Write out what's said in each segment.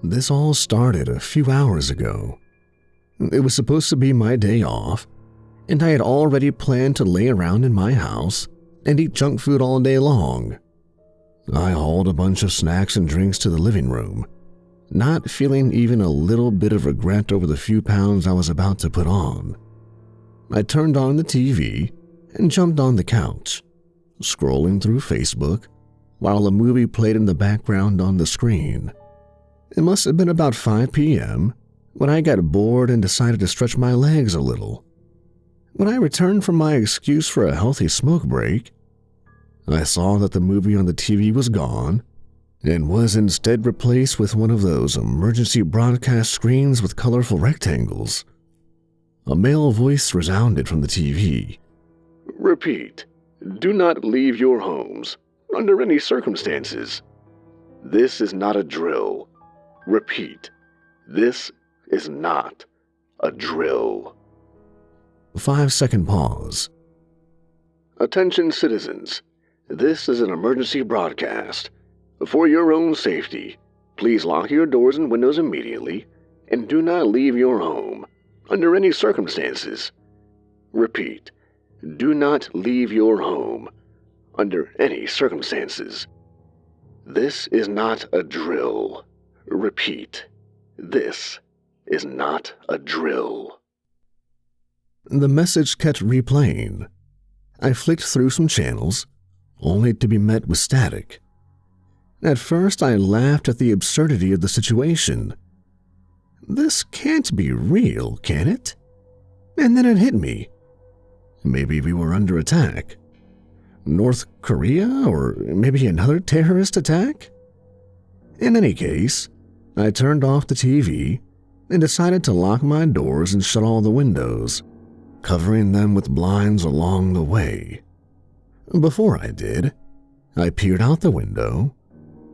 This all started a few hours ago. It was supposed to be my day off, and I had already planned to lay around in my house and eat junk food all day long. I hauled a bunch of snacks and drinks to the living room, not feeling even a little bit of regret over the few pounds I was about to put on. I turned on the TV and jumped on the couch, scrolling through Facebook while a movie played in the background on the screen. It must have been about 5 p.m. when I got bored and decided to stretch my legs a little. When I returned from my excuse for a healthy smoke break, I saw that the movie on the TV was gone and was instead replaced with one of those emergency broadcast screens with colorful rectangles. A male voice resounded from the TV. "Repeat, do not leave your homes under any circumstances. This is not a drill. Repeat, this is not a drill." 5-second pause. "Attention citizens, this is an emergency broadcast. For your own safety, please lock your doors and windows immediately and do not leave your home under any circumstances. Repeat, do not leave your home under any circumstances. This is not a drill. Repeat, this is not a drill." The message kept replaying. I flicked through some channels, only to be met with static. At first, I laughed at the absurdity of the situation. This can't be real, can it? And then it hit me. Maybe we were under attack. North Korea, or maybe another terrorist attack? In any case, I turned off the TV and decided to lock my doors and shut all the windows, covering them with blinds along the way. Before I did, I peered out the window,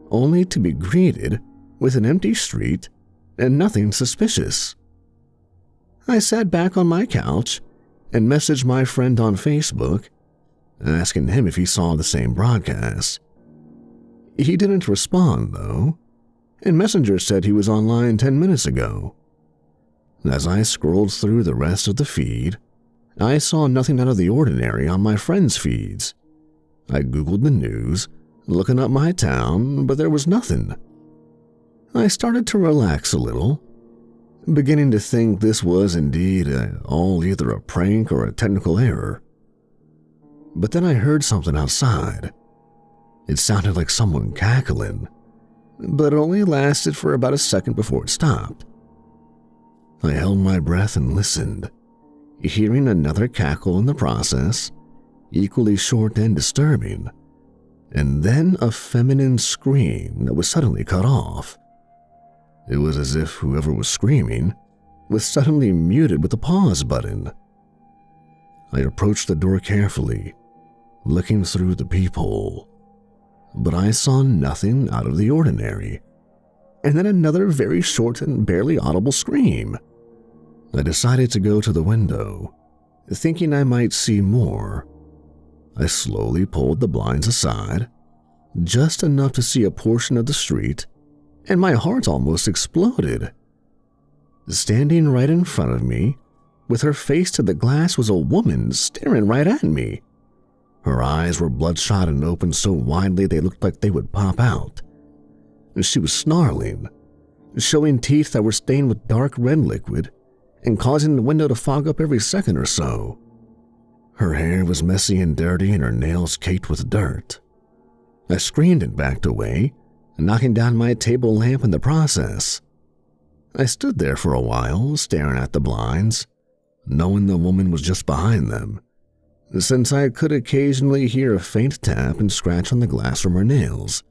only to be greeted with an empty street and nothing suspicious. I sat back on my couch and messaged my friend on Facebook, asking him if he saw the same broadcast. He didn't respond, though, and Messenger said he was online 10 minutes ago. As I scrolled through the rest of the feed, I saw nothing out of the ordinary on my friends' feeds. I Googled the news, looking up my town, but there was nothing. I started to relax a little, beginning to think this was indeed all either a prank or a technical error. But then I heard something outside. It sounded like someone cackling, but it only lasted for about a second before it stopped. I held my breath and listened, hearing another cackle in the process, equally short and disturbing, and then a feminine scream that was suddenly cut off. It was as if whoever was screaming was suddenly muted with a pause button. I approached the door carefully, looking through the peephole, but I saw nothing out of the ordinary, and then another very short and barely audible scream. I decided to go to the window, thinking I might see more. I slowly pulled the blinds aside, just enough to see a portion of the street, and my heart almost exploded. Standing right in front of me, with her face to the glass, was a woman staring right at me. Her eyes were bloodshot and open so widely they looked like they would pop out. She was snarling, showing teeth that were stained with dark red liquid and causing the window to fog up every second or so. Her hair was messy and dirty and her nails caked with dirt. I screamed and backed away, knocking down my table lamp in the process. I stood there for a while, staring at the blinds, knowing the woman was just behind them, since I could occasionally hear a faint tap and scratch on the glass from her nails.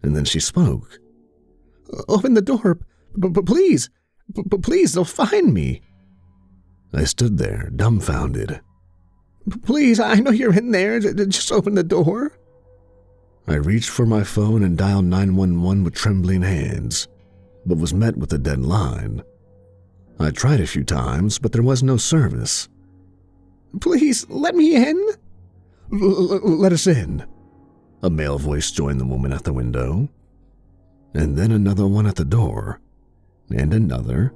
And then she spoke. "Open the door, please! Please, they'll find me!" I stood there, dumbfounded. "Please, I know you're in there. Just open the door." I reached for my phone and dialed 911 with trembling hands, but was met with a dead line. I tried a few times, but there was no service. "Please, let me in." "Let us in." A male voice joined the woman at the window. and then another one at the door, and another,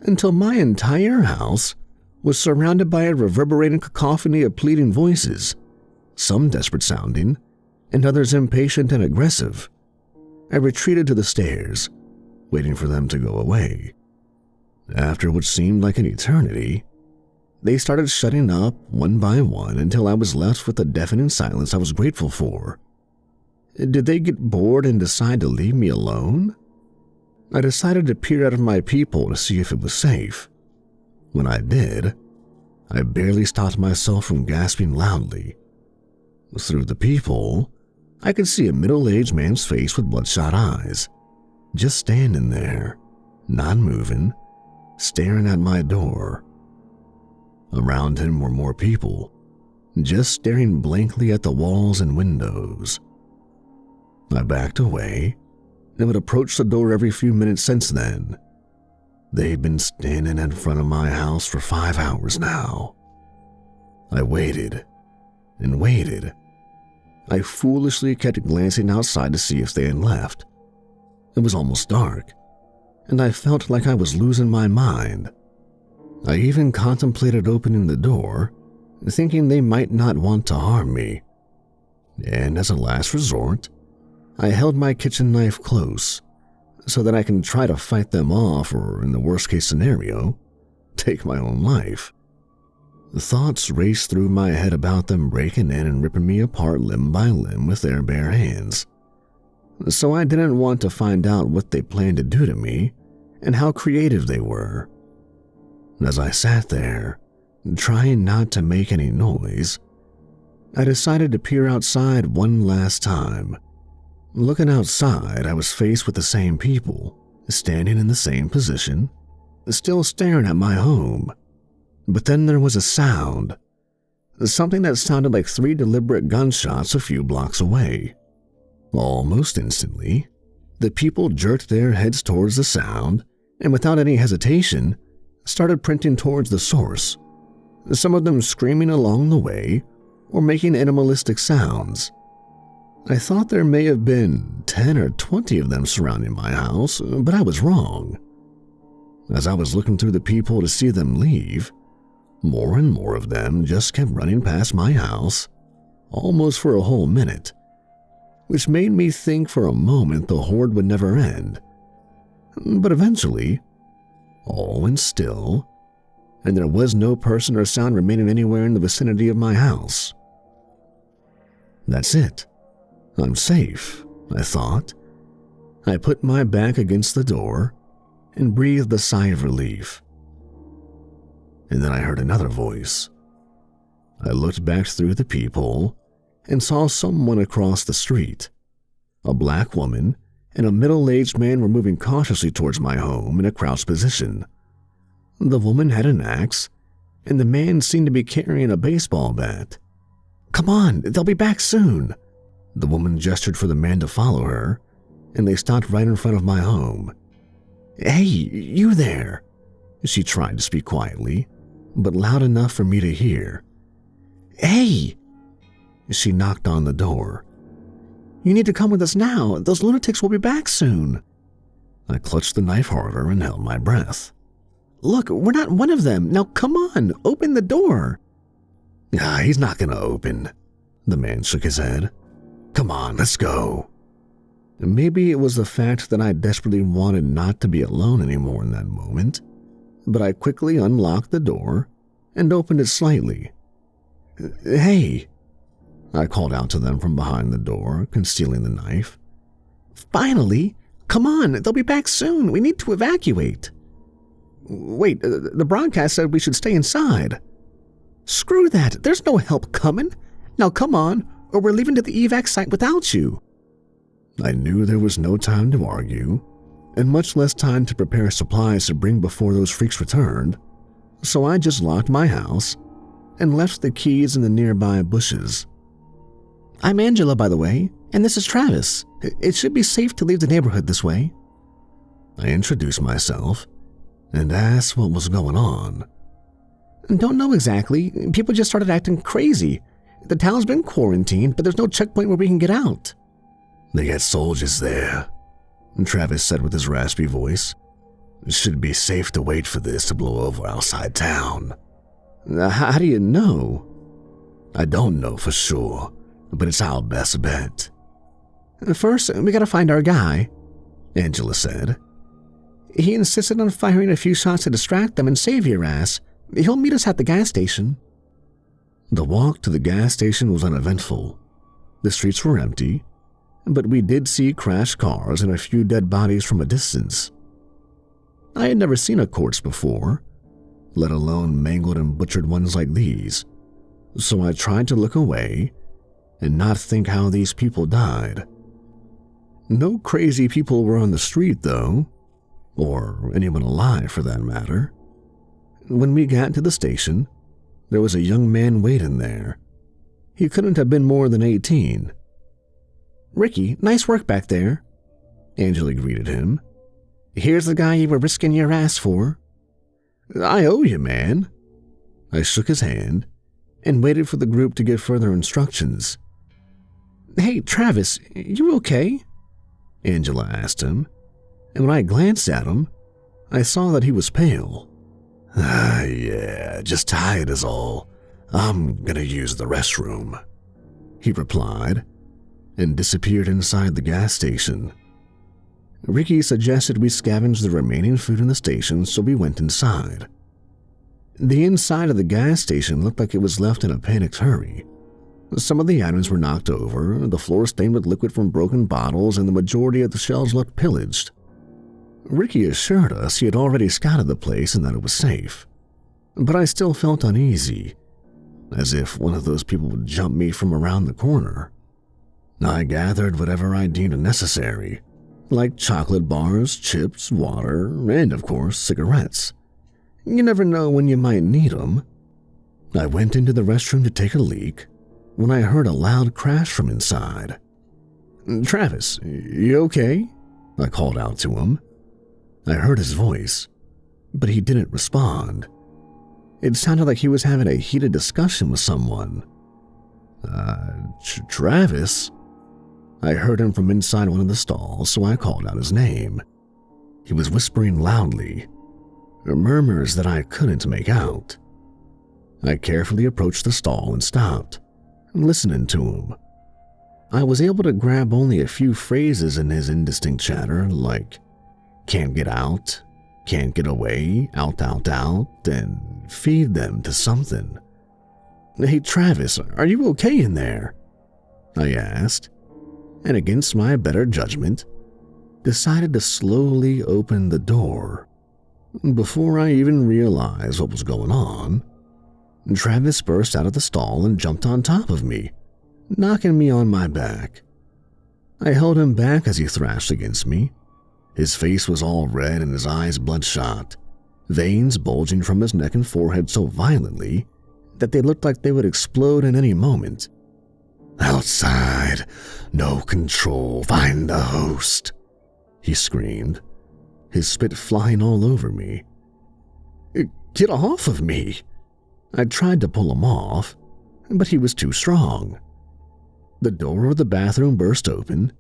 until my entire house was surrounded by a reverberating cacophony of pleading voices, some desperate sounding, and others impatient and aggressive. I retreated to the stairs, waiting for them to go away. After what seemed like an eternity, they started shutting up one by one until I was left with the deafening silence I was grateful for. Did they get bored and decide to leave me alone? I decided to peer out of my peephole to see if it was safe. When I did, I barely stopped myself from gasping loudly. Through the peephole, I could see a middle-aged man's face with bloodshot eyes, just standing there, not moving, staring at my door. Around him were more people, just staring blankly at the walls and windows. I backed away and would approach the door every few minutes since then. They'd been standing in front of my house for 5 hours now. I waited and waited. I foolishly kept glancing outside to see if they had left. It was almost dark, and I felt like I was losing my mind. I even contemplated opening the door, thinking they might not want to harm me. And as a last resort, I held my kitchen knife close so that I can try to fight them off or, in the worst-case scenario, take my own life. The thoughts raced through my head about them breaking in and ripping me apart limb by limb with their bare hands. So I didn't want to find out what they planned to do to me and how creative they were. As I sat there, trying not to make any noise, I decided to peer outside one last time. Looking outside, I was faced with the same people, standing in the same position, still staring at my home. But then there was a sound, something that sounded like 3 deliberate gunshots a few blocks away. Almost instantly, the people jerked their heads towards the sound and without any hesitation, started sprinting towards the source, some of them screaming along the way or making animalistic sounds. I thought there may have been 10 or 20 of them surrounding my house, but I was wrong. As I was looking through the peephole to see them leave, more and more of them just kept running past my house, almost for a whole minute, which made me think for a moment the horde would never end. But eventually, all went still, and there was no person or sound remaining anywhere in the vicinity of my house. That's it. I'm safe, I thought. I put my back against the door and breathed a sigh of relief. And then I heard another voice. I looked back through the peephole and saw someone across the street. A black woman and a middle-aged man were moving cautiously towards my home in a crouched position. The woman had an axe, and the man seemed to be carrying a baseball bat. "Come on, they'll be back soon." The woman gestured for the man to follow her, and they stopped right in front of my home. "Hey, you there!" She tried to speak quietly, but loud enough for me to hear. "Hey!" She knocked on the door. "You need to come with us now. Those lunatics will be back soon." I clutched the knife harder and held my breath. "Look, we're not one of them. Now come on, open the door." He's not going to open." The man shook his head. "Come on, let's go." Maybe it was the fact that I desperately wanted not to be alone anymore in that moment, but I quickly unlocked the door and opened it slightly. "Hey," I called out to them from behind the door, concealing the knife. "Finally! Come on, they'll be back soon. We need to evacuate." "Wait, the broadcast said we should stay inside." "Screw that, there's no help coming. Now come on, or we're leaving to the evac site without you." I knew there was no time to argue, and much less time to prepare supplies to bring before those freaks returned, so I just locked my house and left the keys in the nearby bushes. "I'm Angela, by the way, and this is Travis. It should be safe to leave the neighborhood this way." I introduced myself and asked what was going on. "Don't know exactly. People just started acting crazy. The town's been quarantined, but there's no checkpoint where we can get out." They got soldiers there, Travis said with his raspy voice. It should be safe to wait for this to blow over outside town. How do you know? I don't know for sure, but it's our best bet. First, we gotta find our guy, Angela said. He insisted on firing a few shots to distract them and save your ass. He'll meet us at the gas station. The walk to the gas station was uneventful. The streets were empty, but we did see crashed cars and a few dead bodies from a distance. I had never seen a corpse before, let alone mangled and butchered ones like these, so I tried to look away and not think how these people died. No crazy people were on the street, though, or anyone alive for that matter. When we got to the station, there was a young man waiting there. He couldn't have been more than 18. Ricky, nice work back there, Angela greeted him. Here's the guy you were risking your ass for. I owe you, man. I shook his hand and waited for the group to give further instructions. Hey, Travis, you okay? Angela asked him, and when I glanced at him, I saw that he was pale. Yeah, just tired is all. I'm gonna use the restroom, he replied, and disappeared inside the gas station. Ricky suggested we scavenge the remaining food in the station, so we went inside. The inside of the gas station looked like it was left in a panicked hurry. Some of the items were knocked over, the floor stained with liquid from broken bottles, and the majority of the shelves looked pillaged. Ricky assured us he had already scouted the place and that it was safe, but I still felt uneasy, as if one of those people would jump me from around the corner. I gathered whatever I deemed necessary, like chocolate bars, chips, water, and of course, cigarettes. You never know when you might need them. I went into the restroom to take a leak when I heard a loud crash from inside. Travis, you okay? I called out to him. I heard his voice, but he didn't respond. It sounded like he was having a heated discussion with someone. Travis? I heard him from inside one of the stalls, so I called out his name. He was whispering loudly, murmurs that I couldn't make out. I carefully approached the stall and stopped, listening to him. I was able to grab only a few phrases in his indistinct chatter, like, can't get out, can't get away, out, and feed them to something. Hey, Travis, are you okay in there? I asked, and against my better judgment, decided to slowly open the door. Before I even realized what was going on, Travis burst out of the stall and jumped on top of me, knocking me on my back. I held him back as he thrashed against me. His face was all red and his eyes bloodshot, veins bulging from his neck and forehead so violently that they looked like they would explode at any moment. Outside, no control, find the host, he screamed, his spit flying all over me. Get off of me! I tried to pull him off, but he was too strong. The door of the bathroom burst open,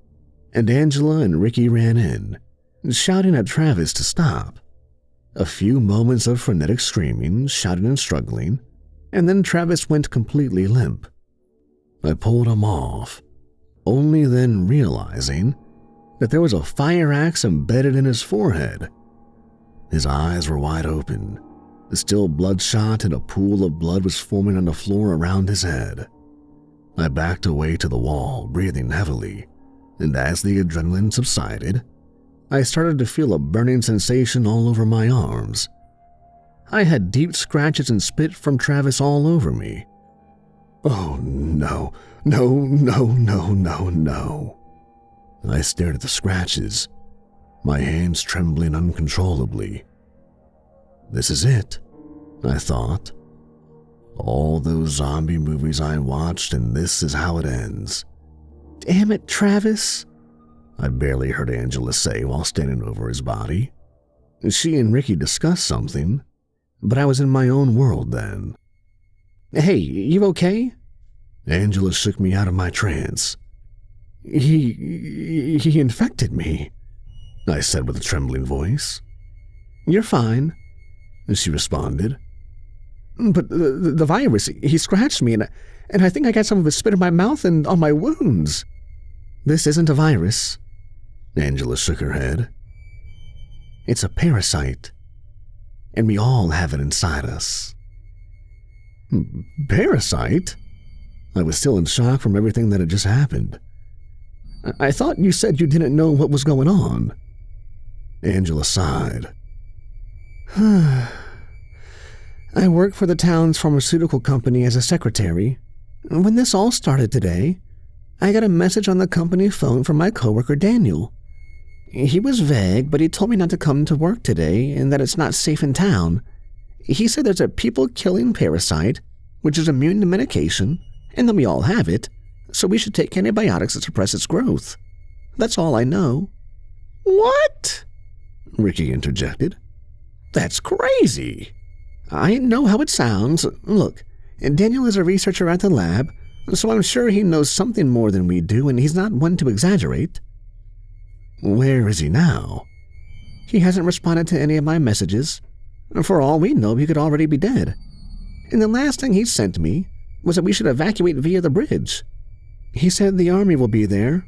and Angela and Ricky ran in, shouting at Travis to stop. A few moments of frenetic screaming, shouting and struggling, and then Travis went completely limp. I pulled him off, only then realizing that there was a fire axe embedded in his forehead. His eyes were wide open, still bloodshot, and a pool of blood was forming on the floor around his head. I backed away to the wall, breathing heavily, and as the adrenaline subsided, I started to feel a burning sensation all over my arms. I had deep scratches and spit from Travis all over me. Oh no, no. I stared at the scratches, my hands trembling uncontrollably. This is it, I thought. All those zombie movies I watched, and this is how it ends. Damn it, Travis, I barely heard Angela say while standing over his body. She and Ricky discussed something, but I was in my own world then. Hey, you okay? Angela shook me out of my trance. He infected me, I said with a trembling voice. You're fine, she responded. But the virus, he scratched me, and I think I got some of his spit in my mouth and on my wounds. This isn't a virus. Angela shook her head. It's a parasite, and we all have it inside us. Parasite? I was still in shock from everything that had just happened. I thought you said you didn't know what was going on. Angela sighed. I work for the town's pharmaceutical company as a secretary. When this all started today, I got a message on the company phone from my coworker Daniel. He was vague, but he told me not to come to work today and that it's not safe in town. He said there's a people-killing parasite, which is immune to medication, and that we all have it, so we should take antibiotics to suppress its growth. That's all I know. What? Ricky interjected. That's crazy. I know how it sounds. Look, Daniel is a researcher at the lab, so I'm sure he knows something more than we do, and he's not one to exaggerate. Where is he now? He hasn't responded to any of my messages. For all we know, he could already be dead. And the last thing he sent me was that we should evacuate via the bridge. He said the army will be there.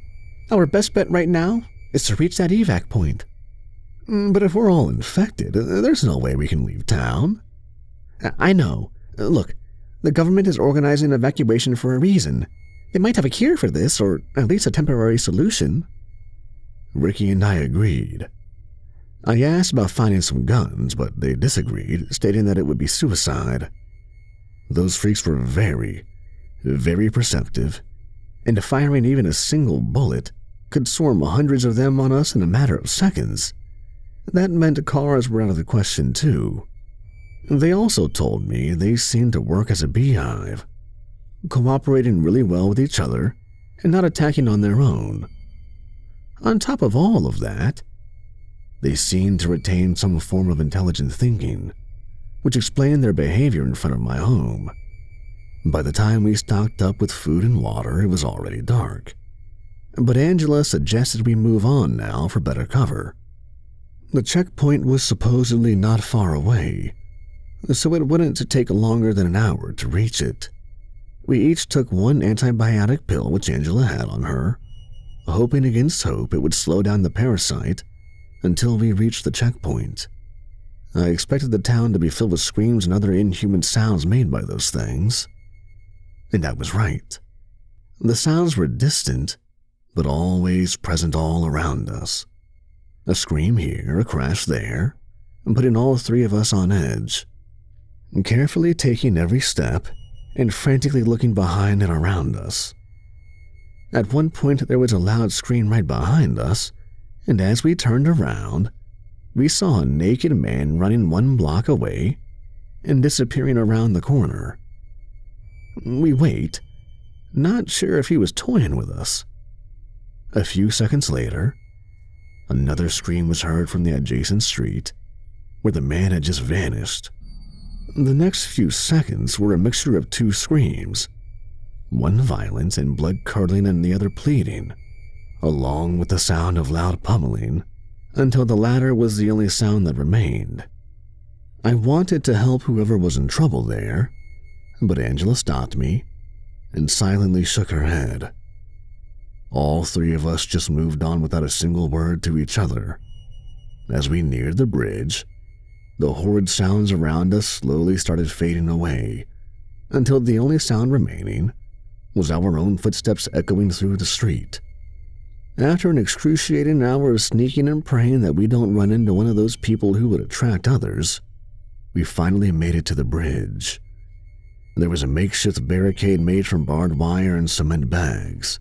Our best bet right now is to reach that evac point. But if we're all infected, there's no way we can leave town. I know. Look, the government is organizing evacuation for a reason. They might have a cure for this, or at least a temporary solution. Ricky and I agreed. I asked about finding some guns, but they disagreed, stating that it would be suicide. Those freaks were very, very perceptive, and firing even a single bullet could swarm hundreds of them on us in a matter of seconds. That meant cars were out of the question too. They also told me they seemed to work as a beehive, cooperating really well with each other and not attacking on their own. On top of all of that, they seemed to retain some form of intelligent thinking, which explained their behavior in front of my home. By the time we stocked up with food and water, it was already dark. But Angela suggested we move on now for better cover. The checkpoint was supposedly not far away, so it wouldn't take longer than an hour to reach it. We each took one antibiotic pill which Angela had on her, hoping against hope it would slow down the parasite until we reached the checkpoint. I expected the town to be filled with screams and other inhuman sounds made by those things. And I was right. The sounds were distant, but always present all around us. A scream here, a crash there, putting all three of us on edge. Carefully taking every step and frantically looking behind and around us. At one point, there was a loud scream right behind us, and as we turned around, we saw a naked man running 1 block away and disappearing around the corner. We wait, not sure if he was toying with us. A few seconds later, another scream was heard from the adjacent street, where the man had just vanished. The next few seconds were a mixture of 2 screams, one violent and blood-curdling and the other pleading, along with the sound of loud pummeling, until the latter was the only sound that remained. I wanted to help whoever was in trouble there, but Angela stopped me and silently shook her head. All 3 of us just moved on without a single word to each other. As we neared the bridge, the horrid sounds around us slowly started fading away, until the only sound remaining was our own footsteps echoing through the street. After an excruciating hour of sneaking and praying that we don't run into one of those people who would attract others, we finally made it to the bridge. There was a makeshift barricade made from barbed wire and cement bags.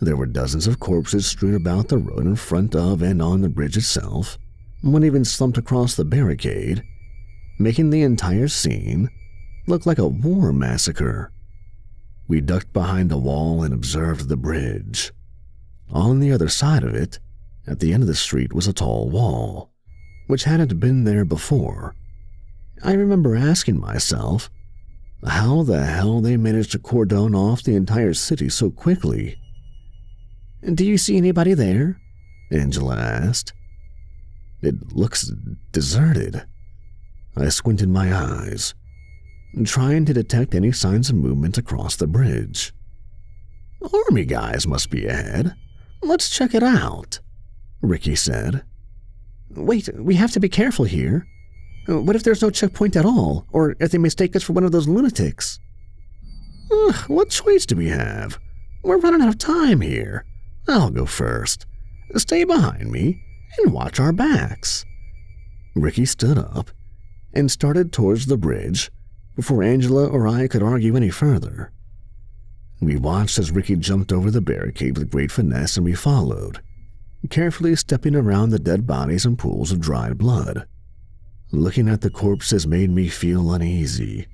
There were dozens of corpses strewn about the road in front of and on the bridge itself. One even slumped across the barricade, making the entire scene look like a war massacre. We ducked behind a wall and observed the bridge. On the other side of it, at the end of the street, was a tall wall, which hadn't been there before. I remember asking myself how the hell they managed to cordon off the entire city so quickly. "Do you see anybody there?" Angela asked. "It looks deserted." I squinted my eyes, trying to detect any signs of movement across the bridge. "Army guys must be ahead. Let's check it out," Ricky said. "Wait, we have to be careful here. What if there's no checkpoint at all, or if they mistake us for one of those lunatics?" "What choice do we have? We're running out of time here. I'll go first. Stay behind me and watch our backs." Ricky stood up and started towards the bridge before Angela or I could argue any further. We watched as Ricky jumped over the barricade with great finesse, and we followed, carefully stepping around the dead bodies and pools of dried blood. Looking at the corpses made me feel uneasy.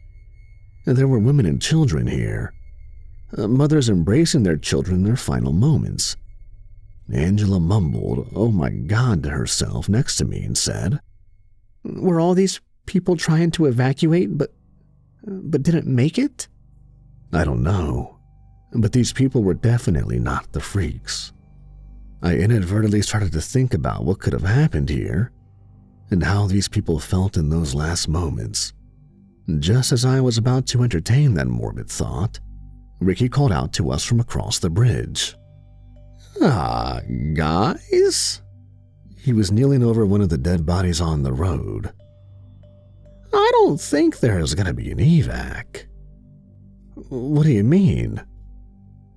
There were women and children here, mothers embracing their children in their final moments. Angela mumbled, "Oh my God," to herself next to me and said, "Were all these people trying to evacuate but didn't make it?" I don't know, but these people were definitely not the freaks. I inadvertently started to think about what could have happened here and how these people felt in those last moments. Just as I was about to entertain that morbid thought, Ricky called out to us from across the bridge. Guys?" He was kneeling over one of the dead bodies on the road. "I don't think there's going to be an evac." "What do you mean?"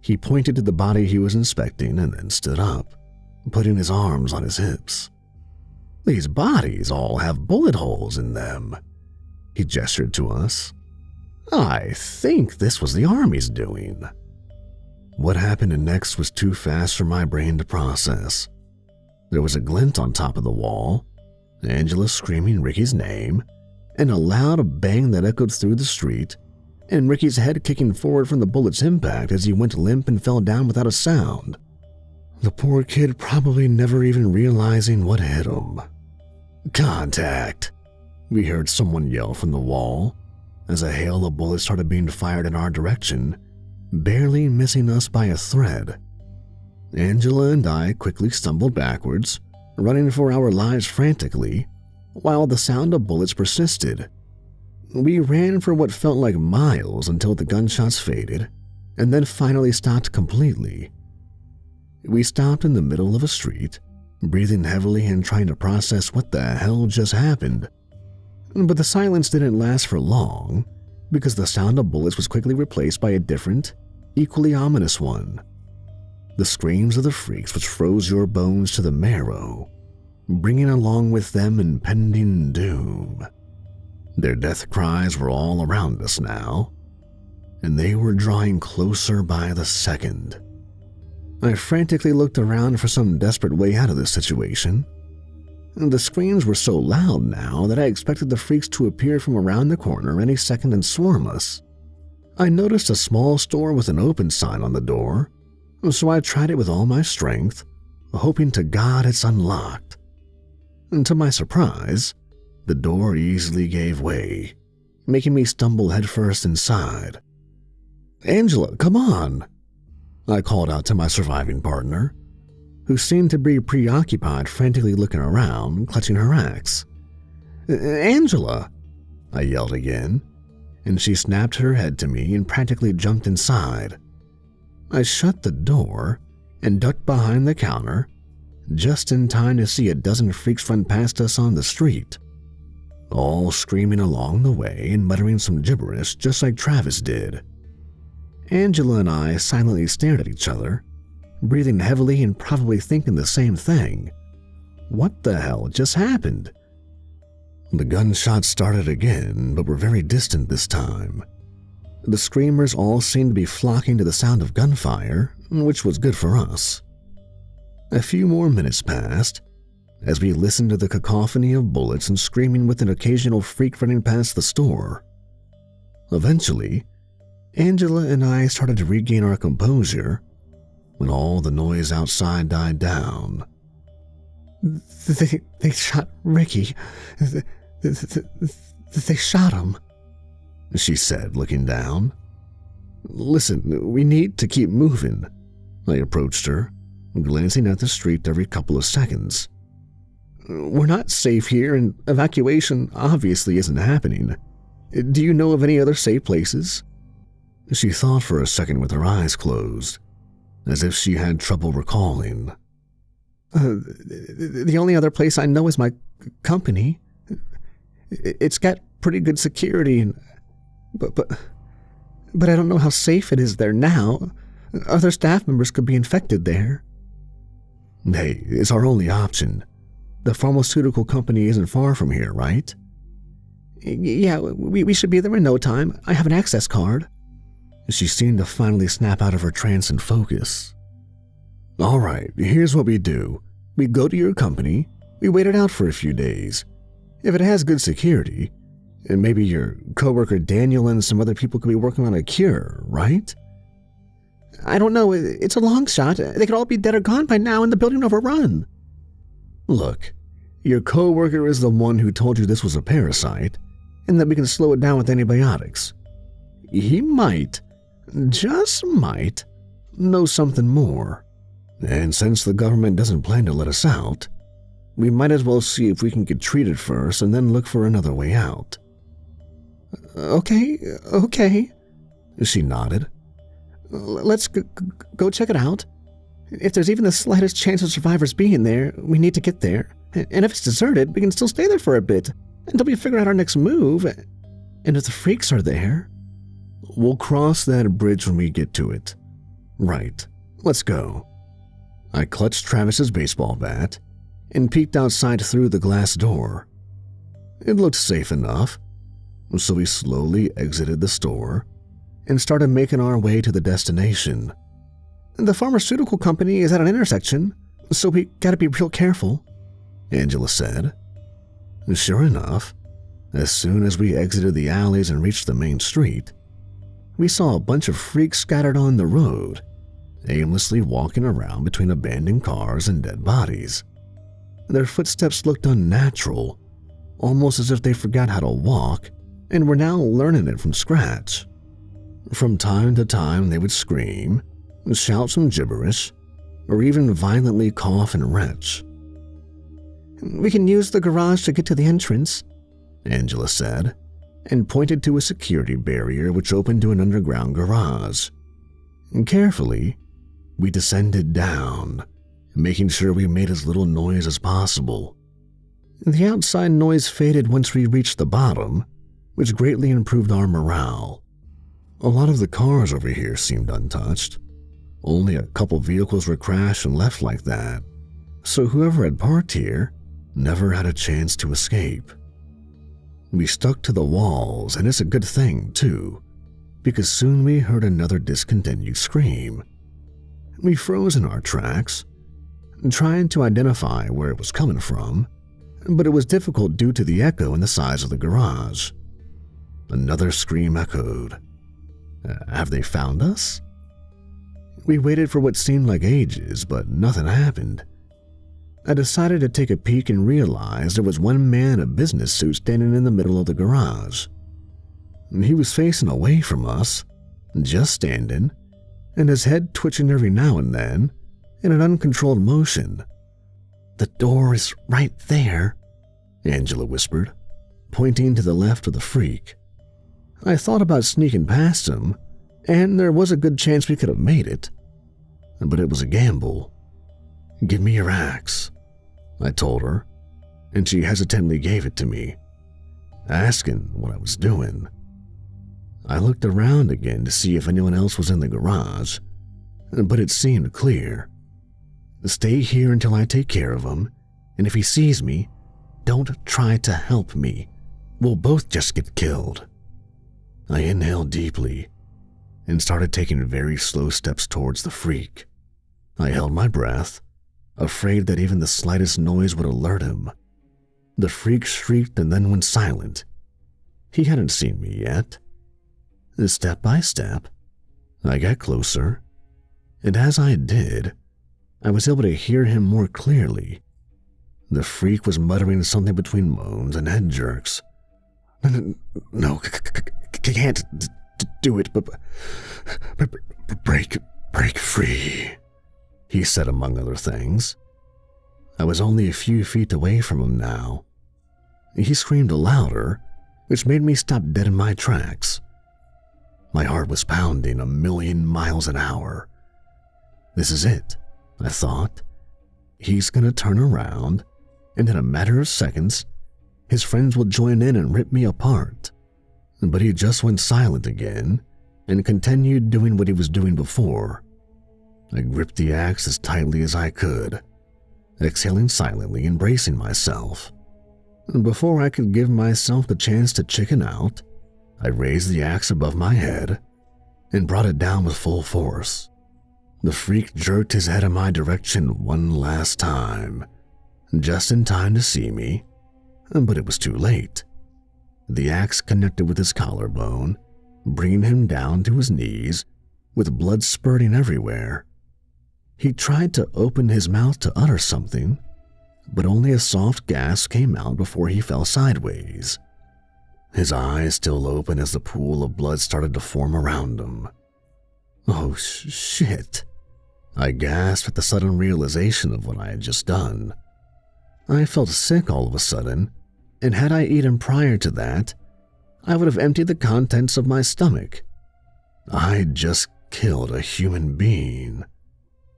He pointed to the body he was inspecting and then stood up, putting his arms on his hips. "These bodies all have bullet holes in them." He gestured to us. "I think this was the Army's doing." What happened next was too fast for my brain to process. There was a glint on top of the wall, Angela screaming Ricky's name, and a loud bang that echoed through the street, and Ricky's head kicking forward from the bullet's impact as he went limp and fell down without a sound. The poor kid probably never even realizing what hit him. "Contact!" We heard someone yell from the wall as a hail of bullets started being fired in our direction, barely missing us by a thread. Angela and I quickly stumbled backwards, running for our lives frantically, while the sound of bullets persisted. We ran for what felt like miles until the gunshots faded, and then finally stopped completely. We stopped in the middle of a street, breathing heavily and trying to process what the hell just happened. But the silence didn't last for long, because the sound of bullets was quickly replaced by a different, equally ominous one. The screams of the freaks which froze your bones to the marrow, bringing along with them impending doom. Their death cries were all around us now, and they were drawing closer by the second. I frantically looked around for some desperate way out of this situation. The screams were so loud now that I expected the freaks to appear from around the corner any second and swarm us. I noticed a small store with an open sign on the door, so I tried it with all my strength, hoping to God it's unlocked. And to my surprise, the door easily gave way, making me stumble headfirst inside. "Angela, come on!" I called out to my surviving partner, who seemed to be preoccupied, frantically looking around, clutching her axe. "Angela!" I yelled again, and she snapped her head to me and practically jumped inside. I shut the door and ducked behind the counter, just in time to see a dozen freaks run past us on the street, all screaming along the way and muttering some gibberish just like Travis did. Angela and I silently stared at each other, breathing heavily and probably thinking the same thing. What the hell just happened? The gunshots started again, but were very distant this time. The screamers all seemed to be flocking to the sound of gunfire, which was good for us. A few more minutes passed as we listened to the cacophony of bullets and screaming with an occasional freak running past the store. Eventually, Angela and I started to regain our composure when all the noise outside died down. They shot Ricky. They shot him," she said, looking down. "Listen, we need to keep moving." I approached her, glancing at the street every couple of seconds. We're not safe here, and evacuation obviously isn't happening. Do you know of any other safe places? She thought for a second with her eyes closed, as if she had trouble recalling. The only other place I know is my company. It's got pretty good security, but I don't know how safe it is there now. Other staff members could be infected there. Hey, it's our only option. The pharmaceutical company isn't far from here, right? Yeah, we should be there in no time. I have an access card. She seemed to finally snap out of her trance and focus. All right, here's what we do. We go to your company, we wait it out for a few days. If it has good security, and maybe your coworker Daniel and some other people could be working on a cure, right? I don't know, it's a long shot. They could all be dead or gone by now and the building overrun. Look, your coworker is the one who told you this was a parasite, and that we can slow it down with antibiotics. He might, just might, know something more. And since the government doesn't plan to let us out, we might as well see if we can get treated first and then look for another way out. Okay. She nodded. Let's go check it out. If there's even the slightest chance of survivors being there, we need to get there. And if it's deserted, we can still stay there for a bit until we figure out our next move. And if the freaks are there, we'll cross that bridge when we get to it. Right, let's go. I clutched Travis's baseball bat and peeked outside through the glass door. It looked safe enough, so we slowly exited the store and started making our way to the destination. The pharmaceutical company is at an intersection, so we gotta be real careful, Angela said. Sure enough, as soon as we exited the alleys and reached the main street, we saw a bunch of freaks scattered on the road, aimlessly walking around between abandoned cars and dead bodies. Their footsteps looked unnatural, almost as if they forgot how to walk and were now learning it from scratch. From time to time, they would scream, shout some gibberish, or even violently cough and retch. We can use the garage to get to the entrance, Angela said, and pointed to a security barrier which opened to an underground garage. Carefully, we descended down, making sure we made as little noise as possible. The outside noise faded once we reached the bottom, which greatly improved our morale. A lot of the cars over here seemed untouched. Only a couple vehicles were crashed and left like that, so whoever had parked here never had a chance to escape. We stuck to the walls, and it's a good thing, too, because soon we heard another discontinued scream. We froze in our tracks, trying to identify where it was coming from, but it was difficult due to the echo and the size of the garage. Another scream echoed. Have they found us? We waited for what seemed like ages, but nothing happened. I decided to take a peek and realized there was one man in a business suit standing in the middle of the garage. He was facing away from us, just standing, and his head twitching every now and then in an uncontrolled motion. The door is right there, Angela whispered, pointing to the left of the freak. I thought about sneaking past him, and there was a good chance we could have made it, but it was a gamble. Give me your axe, I told her, and she hesitantly gave it to me, asking what I was doing. I looked around again to see if anyone else was in the garage, but it seemed clear. Stay here until I take care of him, and if he sees me, don't try to help me. We'll both just get killed. I inhaled deeply and started taking very slow steps towards the freak. I held my breath, afraid that even the slightest noise would alert him. The freak shrieked and then went silent. He hadn't seen me yet. Step by step, I got closer, and as I did, I was able to hear him more clearly. The freak was muttering something between moans and head jerks. No, can't do it, but break free, he said among other things. I was only a few feet away from him now. He screamed louder, which made me stop dead in my tracks. My heart was pounding 1,000,000 miles an hour. This is it, I thought. He's going to turn around, and in a matter of seconds, his friends will join in and rip me apart. But he just went silent again and continued doing what he was doing before. I gripped the axe as tightly as I could, exhaling silently and bracing myself. Before I could give myself the chance to chicken out, I raised the axe above my head and brought it down with full force. The freak jerked his head in my direction one last time, just in time to see me, but it was too late. The axe connected with his collarbone, bringing him down to his knees with blood spurting everywhere. He tried to open his mouth to utter something, but only a soft gasp came out before he fell sideways. His eyes still open as the pool of blood started to form around him. Oh, shit. I gasped at the sudden realization of what I had just done. I felt sick all of a sudden, and had I eaten prior to that, I would have emptied the contents of my stomach. I'd just killed a human being.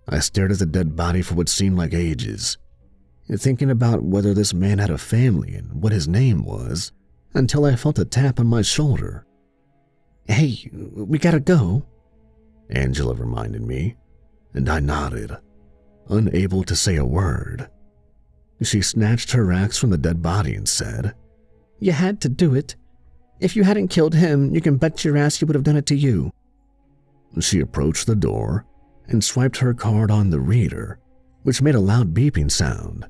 I stared at the dead body for what seemed like ages, thinking about whether this man had a family and what his name was, until I felt a tap on my shoulder. "Hey, we gotta go," Angela reminded me, and I nodded, unable to say a word. She snatched her axe from the dead body and said, "You had to do it. If you hadn't killed him, you can bet your ass he would have done it to you." She approached the door and swiped her card on the reader, which made a loud beeping sound.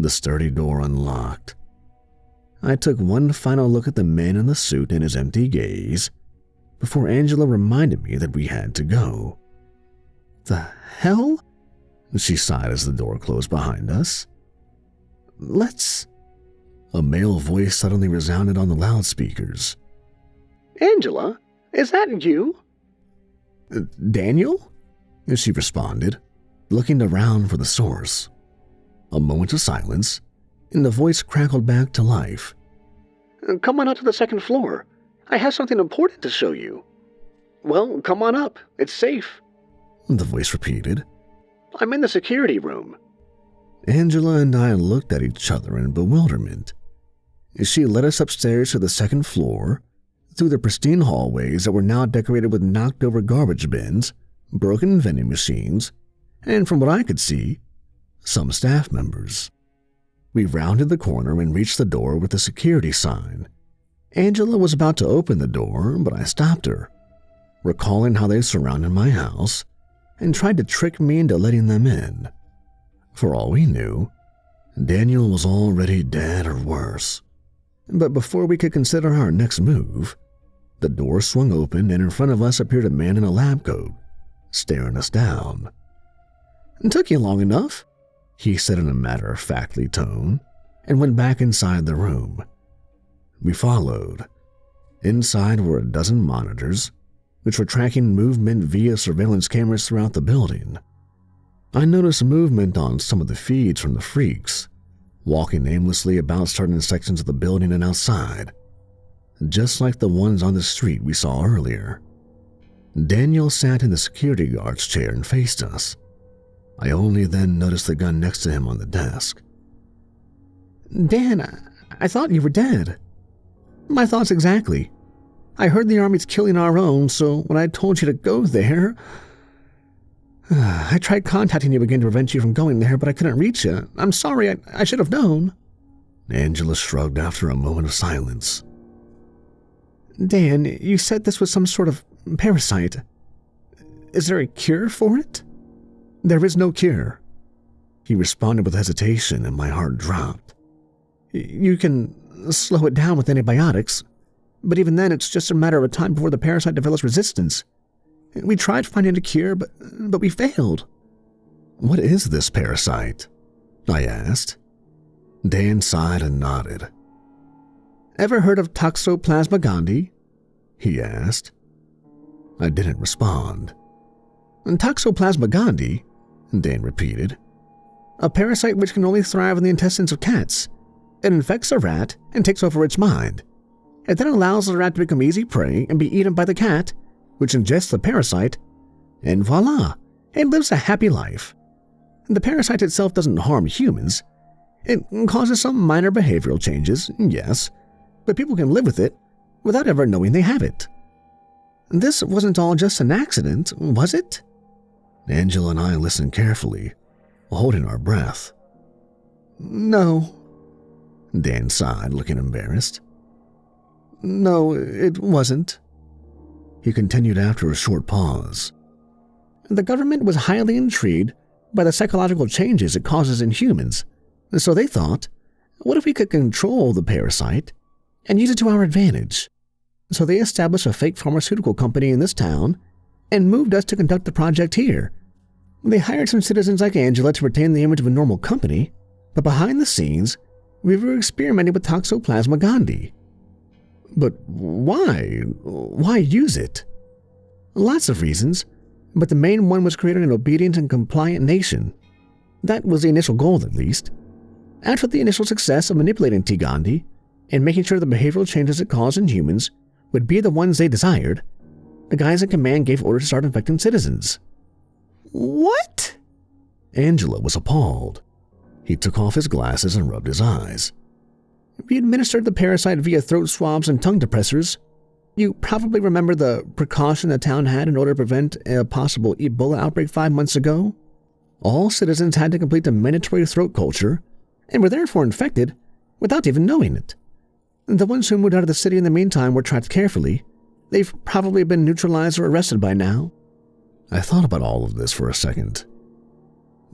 The sturdy door unlocked. I took one final look at the man in the suit and his empty gaze before Angela reminded me that we had to go. "The hell?" she sighed as the door closed behind us. "Let's..." A male voice suddenly resounded on the loudspeakers. "Angela, is that you?" "Daniel?" she responded, looking around for the source. A moment of silence, and the voice crackled back to life. "Come on up to the second floor. I have something important to show you." "Well, come on up. It's safe," the voice repeated. "I'm in the security room." Angela and I looked at each other in bewilderment. She led us upstairs to the second floor, through the pristine hallways that were now decorated with knocked-over garbage bins, broken vending machines, and from what I could see, some staff members. We rounded the corner and reached the door with the security sign. Angela was about to open the door, but I stopped her, recalling how they surrounded my house and tried to trick me into letting them in. For all we knew, Daniel was already dead or worse. But before we could consider our next move, the door swung open and in front of us appeared a man in a lab coat, staring us down. "It took you long enough," he said in a matter-of-factly tone, and went back inside the room. We followed. Inside were a dozen monitors, which were tracking movement via surveillance cameras throughout the building. I noticed movement on some of the feeds from the freaks, walking aimlessly about certain sections of the building and outside, just like the ones on the street we saw earlier. Daniel sat in the security guard's chair and faced us. I only then noticed the gun next to him on the desk. "Dan, I thought you were dead." "My thoughts exactly. I heard the army's killing our own, so when I told you to go there... I tried contacting you again to prevent you from going there, but I couldn't reach you. I'm sorry, I should have known." Angela shrugged after a moment of silence. "Dan, you said this was some sort of parasite. Is there a cure for it?" "There is no cure," he responded with hesitation, and my heart dropped. "You can slow it down with antibiotics, but even then it's just a matter of time before the parasite develops resistance. We tried finding a cure, but we failed." "What is this parasite?" I asked. Dan sighed and nodded. "Ever heard of Toxoplasma gondii?" he asked. I didn't respond. "Toxoplasma gondii Dan repeated. A parasite which can only thrive in the intestines of cats. It infects a rat and takes over its mind. It then allows the rat to become easy prey and be eaten by the cat, which ingests the parasite, and voila, it lives a happy life. The parasite itself doesn't harm humans. It causes some minor behavioral changes, yes, but people can live with it without ever knowing they have it. This wasn't all just an accident, was it? Angela and I listened carefully, holding our breath. No, Dan sighed, looking embarrassed. No, it wasn't. He continued after a short pause. The government was highly intrigued by the psychological changes it causes in humans, so they thought, what if we could control the parasite and use it to our advantage? So they established a fake pharmaceutical company in this town and moved us to conduct the project here. They hired some citizens like Angela to retain the image of a normal company, but behind the scenes, we were experimenting with Toxoplasma gondii. But why? Why use it? Lots of reasons, but the main one was creating an obedient and compliant nation. That was the initial goal, at least. After the initial success of manipulating T. gondii and making sure the behavioral changes it caused in humans would be the ones they desired, the guys in command gave orders to start infecting citizens. What? Angela was appalled. He took off his glasses and rubbed his eyes. We administered the parasite via throat swabs and tongue depressors. You probably remember the precaution the town had in order to prevent a possible Ebola outbreak 5 months ago? All citizens had to complete a mandatory throat culture and were therefore infected without even knowing it. The ones who moved out of the city in the meantime were tracked carefully. They've probably been neutralized or arrested by now. I thought about all of this for a second.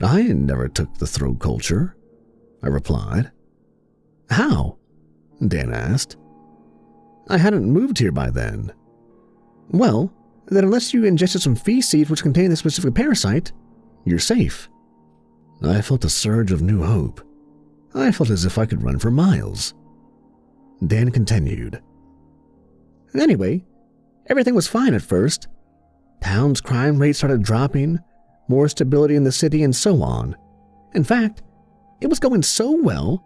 I never took the throat culture, I replied. How? Dan asked. I hadn't moved here by then. Well, then unless you ingested some feces which contain the specific parasite, you're safe. I felt a surge of new hope. I felt as if I could run for miles. Dan continued. Anyway, everything was fine at first. Town's crime rate started dropping, more stability in the city, and so on. In fact, it was going so well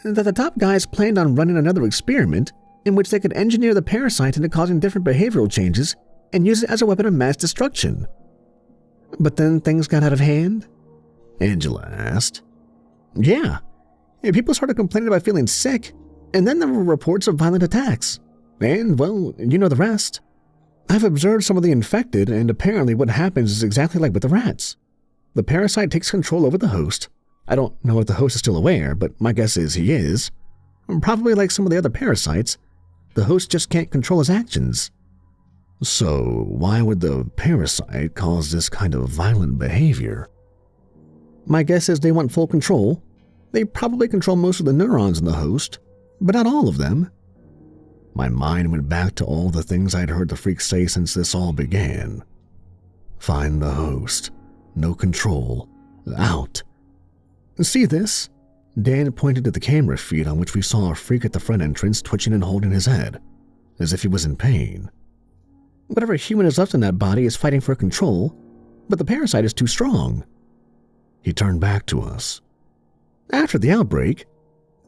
that the top guys planned on running another experiment in which they could engineer the parasite into causing different behavioral changes and use it as a weapon of mass destruction. But then things got out of hand? Angela asked. Yeah, people started complaining about feeling sick, and then there were reports of violent attacks. And, well, you know the rest. I've observed some of the infected, and apparently what happens is exactly like with the rats. The parasite takes control over the host. I don't know if the host is still aware, but my guess is he is. Probably like some of the other parasites, the host just can't control his actions. So why would the parasite cause this kind of violent behavior? My guess is they want full control. They probably control most of the neurons in the host, but not all of them. My mind went back to all the things I'd heard the freaks say since this all began. Find the host. No control. Out. See this? Dan pointed to the camera feed on which we saw a freak at the front entrance twitching and holding his head, as if he was in pain. Whatever human is left in that body is fighting for control, but the parasite is too strong. He turned back to us. After the outbreak,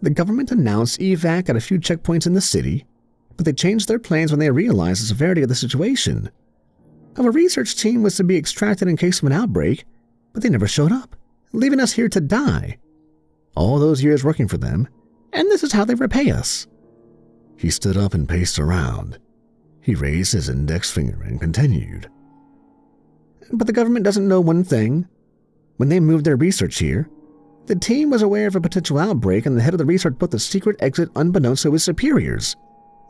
the government announced evac at a few checkpoints in the city, but they changed their plans when they realized the severity of the situation. Our research team was to be extracted in case of an outbreak, but they never showed up, leaving us here to die. All those years working for them, and this is how they repay us. He stood up and paced around. He raised his index finger and continued. But the government doesn't know one thing. When they moved their research here, the team was aware of a potential outbreak, and the head of the research booked a secret exit unbeknownst to his superiors.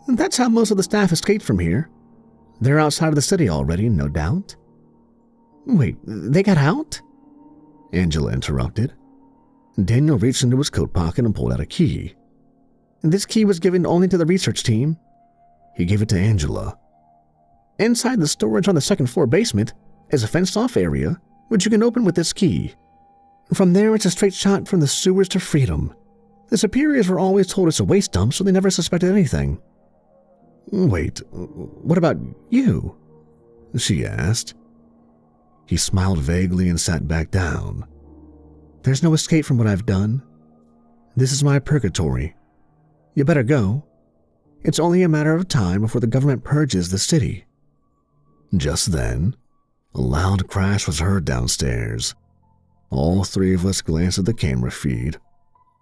That's how most of the staff escaped from here. They're outside of the city already, no doubt. Wait, they got out? Angela interrupted. Daniel reached into his coat pocket and pulled out a key. This key was given only to the research team. He gave it to Angela. Inside the storage on the second-floor basement is a fenced-off area, which you can open with this key. From there, it's a straight shot from the sewers to freedom. The superiors were always told it's a waste dump, so they never suspected anything. Wait, what about you? She asked. He smiled vaguely and sat back down. "There's no escape from what I've done. This is my purgatory. You better go. It's only a matter of time before the government purges the city." Just then, a loud crash was heard downstairs. All three of us glanced at the camera feed,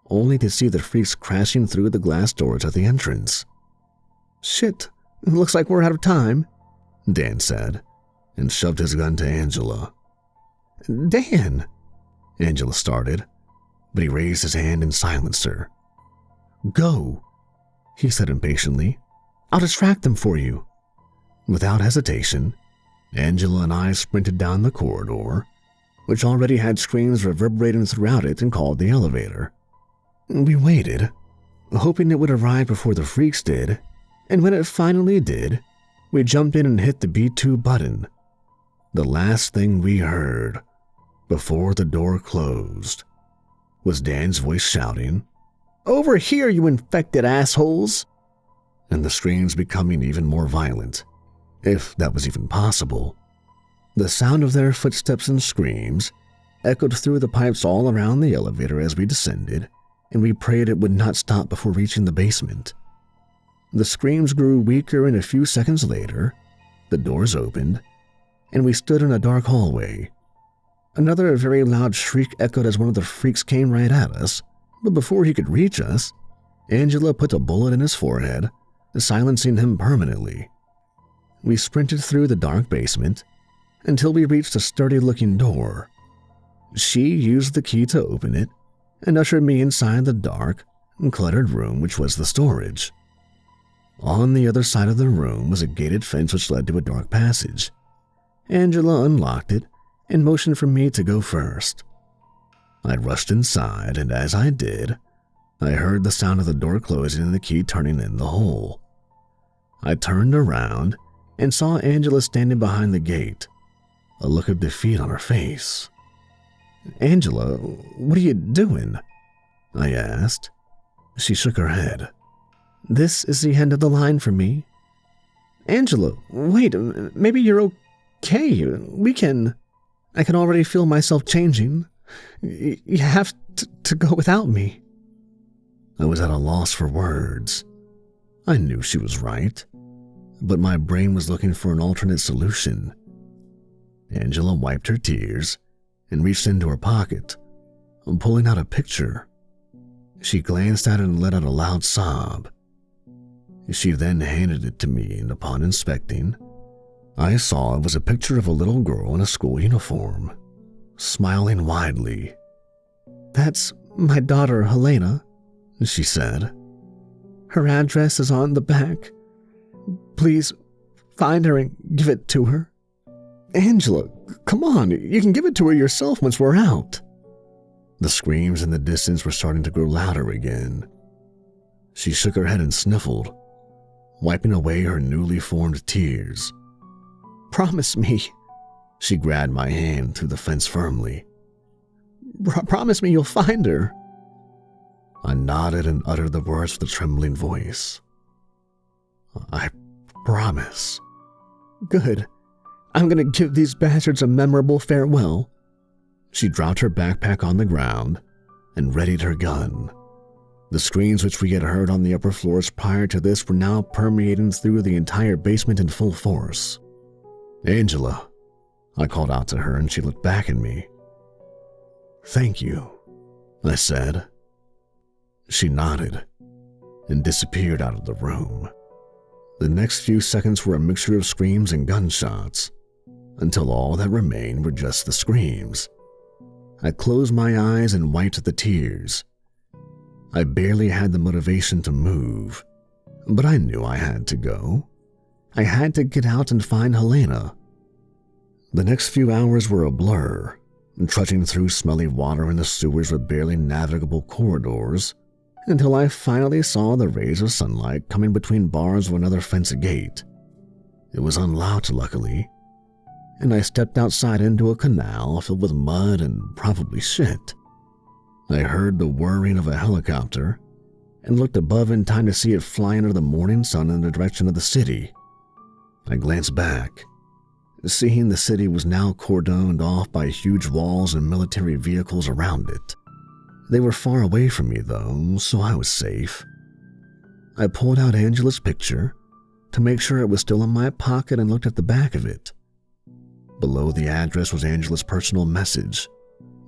only to see the freaks crashing through the glass doors at the entrance. "Shit, looks like we're out of time," Dan said, and shoved his gun to Angela. "Dan!" Angela started, but he raised his hand and silenced her. "Go," he said impatiently. "I'll distract them for you." Without hesitation, Angela and I sprinted down the corridor, which already had screams reverberating throughout it, and called the elevator. We waited, hoping it would arrive before the freaks did, and when it finally did, we jumped in and hit the B2 button. The last thing we heard, before the door closed, was Dan's voice shouting, "Over here, you infected assholes!" and the screams becoming even more violent, if that was even possible. The sound of their footsteps and screams echoed through the pipes all around the elevator as we descended, and we prayed it would not stop before reaching the basement. The screams grew weaker, and a few seconds later, the doors opened, and we stood in a dark hallway. Another very loud shriek echoed as one of the freaks came right at us, but before he could reach us, Angela put a bullet in his forehead, silencing him permanently. We sprinted through the dark basement until we reached a sturdy-looking door. She used the key to open it and ushered me inside the dark and cluttered room, which was the storage. On the other side of the room was a gated fence which led to a dark passage. Angela unlocked it and motioned for me to go first. I rushed inside, and as I did, I heard the sound of the door closing and the key turning in the hole. I turned around and saw Angela standing behind the gate, a look of defeat on her face. "Angela, what are you doing?" I asked. She shook her head. "This is the end of the line for me." "Angela, wait, maybe you're okay. I can already feel myself changing. You have to go without me." I was at a loss for words. I knew she was right, but my brain was looking for an alternate solution. Angela wiped her tears and reached into her pocket, pulling out a picture. She glanced at it and let out a loud sob. She then handed it to me, and upon inspecting, I saw it was a picture of a little girl in a school uniform, smiling widely. "That's my daughter, Helena," she said. "Her address is on the back. Please find her and give it to her." "Angela, come on, you can give it to her yourself once we're out." The screams in the distance were starting to grow louder again. She shook her head and sniffled, wiping away her newly formed tears. "Promise me." She grabbed my hand through the fence firmly. "Promise me you'll find her." I nodded and uttered the words with a trembling voice. "I promise." "Good. I'm going to give these bastards a memorable farewell." She dropped her backpack on the ground and readied her gun. The screams which we had heard on the upper floors prior to this were now permeating through the entire basement in full force. "Angela," I called out to her, and she looked back at me. "Thank you," I said. She nodded and disappeared out of the room. The next few seconds were a mixture of screams and gunshots, until all that remained were just the screams. I closed my eyes and wiped the tears. I barely had the motivation to move, but I knew I had to go. I had to get out and find Helena. The next few hours were a blur, trudging through smelly water in the sewers with barely navigable corridors, until I finally saw the rays of sunlight coming between bars of another fence gate. It was unlocked, luckily, and I stepped outside into a canal filled with mud and probably shit. I heard the whirring of a helicopter and looked above in time to see it fly under the morning sun in the direction of the city. I glanced back. seeing the city was now cordoned off by huge walls and military vehicles around it. They were far away from me, though, so I was safe. I pulled out Angela's picture to make sure it was still in my pocket and looked at the back of it. Below the address was Angela's personal message,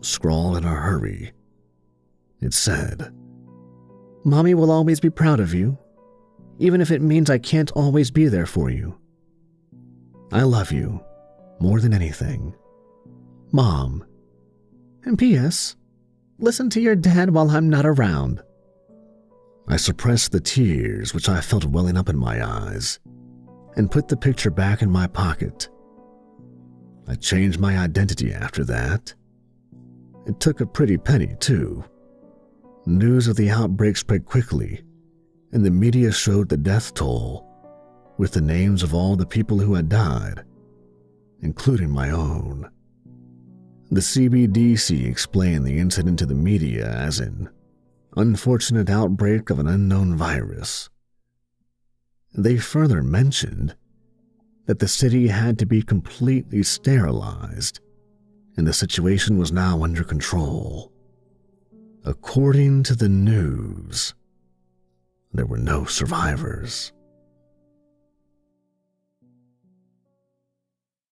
scrawled in a hurry. It said, "Mommy will always be proud of you, even if it means I can't always be there for you. I love you more than anything. Mom. And P.S. Listen to your dad while I'm not around." I suppressed the tears which I felt welling up in my eyes and put the picture back in my pocket. I changed my identity after that. It took a pretty penny, too. News of the outbreak spread quickly, and the media showed the death toll with the names of all the people who had died, including my own. The CBDC explained the incident to the media as an unfortunate outbreak of an unknown virus. They further mentioned that the city had to be completely sterilized, and the situation was now under control. According to the news, there were no survivors.